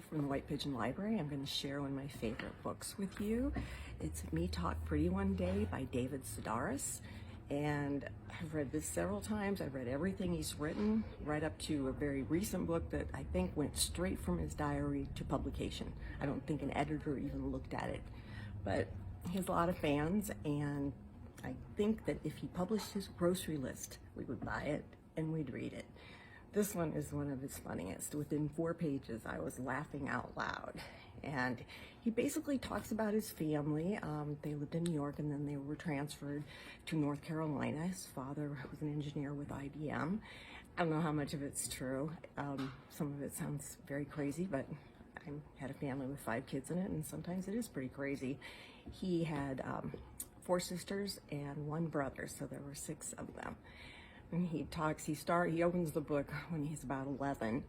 From the White Pigeon Library. I'm going to share one of my favorite books with you. It's Me Talk Pretty One Day by David Sedaris. And I've read this several times. I've read everything he's written, right up to a very recent book that I think went straight from his diary to publication. I don't think an editor even looked at it. But he has a lot of fans, and I think that if he published his grocery list, we would buy it and we'd read it. This one is one of his funniest. Within 4 pages, I was laughing out loud. And he basically talks about his family. They lived in New York and then they were transferred to North Carolina. His father was an engineer with IBM. I don't know how much of it's true. Some of it sounds very crazy, but I had a family with 5 kids in it, and sometimes it is pretty crazy. He had 4 sisters and 1 brother, so there were 6 of them. And he opens the book when he's about 11,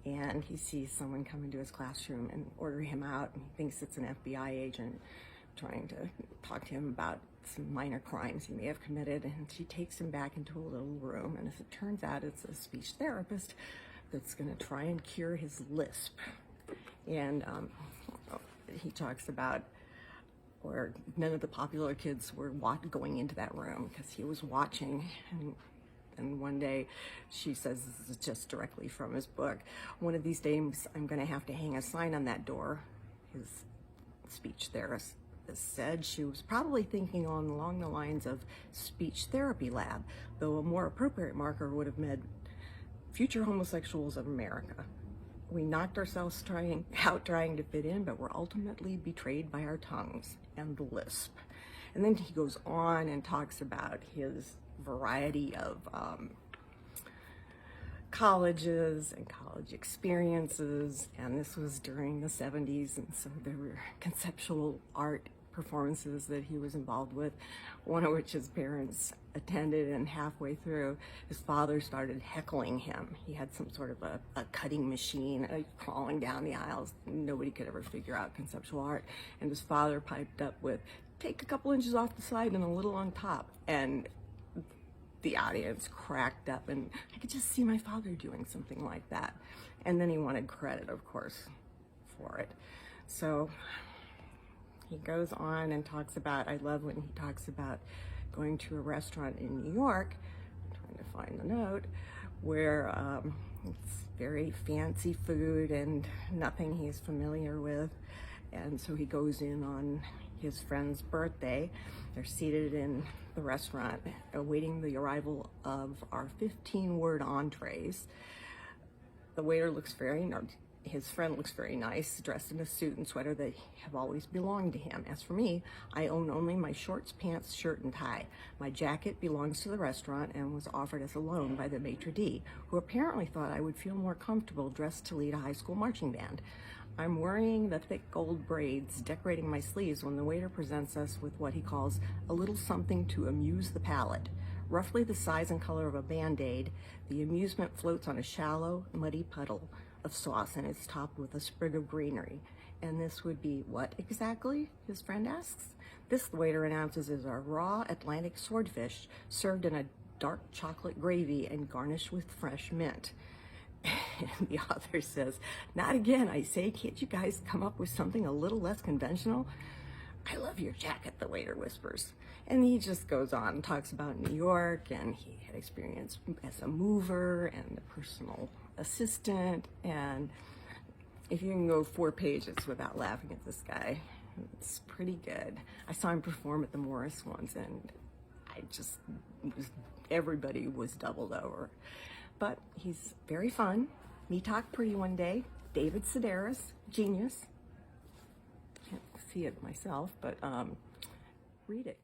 and he sees someone come into his classroom and order him out, and he thinks it's an FBI agent trying to talk to him about some minor crimes he may have committed. And she takes him back into a little room, and as it turns out, it's a speech therapist that's going to try and cure his lisp. And he talks about where none of the popular kids were going into that room because he was watching. And one day, she says, this is just directly from his book, one of these days I'm going to have to hang a sign on that door. His speech therapist said she was probably thinking along the lines of speech therapy lab, though a more appropriate marker would have meant future homosexuals of America. We knocked ourselves trying to fit in, but were ultimately betrayed by our tongues and the lisp. And then he goes on and talks about his variety of colleges and college experiences, and this was during the 70s, and so there were conceptual art performances that he was involved with, one of which his parents attended, and halfway through his father started heckling him. He had some sort of a cutting machine crawling down the aisles. Nobody could ever figure out conceptual art, and his father piped up with, take a couple inches off the side and a little on top, and the audience cracked up, and I could just see my father doing something like that. And then he wanted credit, of course, for it. So he goes on and talks about, I love when he talks about going to a restaurant in New York, I'm trying to find the note, where it's very fancy food and nothing he's familiar with. And so he goes in on his friend's birthday. They're seated in the restaurant awaiting the arrival of our 15-word entrees. The waiter looks his friend looks very nice, dressed in a suit and sweater that have always belonged to him. As for me, I own only my shorts, pants, shirt, and tie. My jacket belongs to the restaurant and was offered as a loan by the maitre d', who apparently thought I would feel more comfortable dressed to lead a high school marching band. I'm worrying the thick gold braids decorating my sleeves when the waiter presents us with what he calls a little something to amuse the palate. Roughly the size and color of a Band-Aid, the amusement floats on a shallow, muddy puddle of sauce, and it's topped with a sprig of greenery. And this would be what exactly? His friend asks. This, the waiter announces, is our raw Atlantic swordfish served in a dark chocolate gravy and garnished with fresh mint. And the author says, not again, I say, can't you guys come up with something a little less conventional? I love your jacket, the waiter whispers. And he just goes on and talks about New York, and he had experience as a mover and a personal assistant. And if you can go 4 pages without laughing at this guy, it's pretty good. I saw him perform at the Morris once, and everybody was doubled over. But he's very fun. Me Talk Pretty One Day. David Sedaris, genius. Can't see it myself, but read it.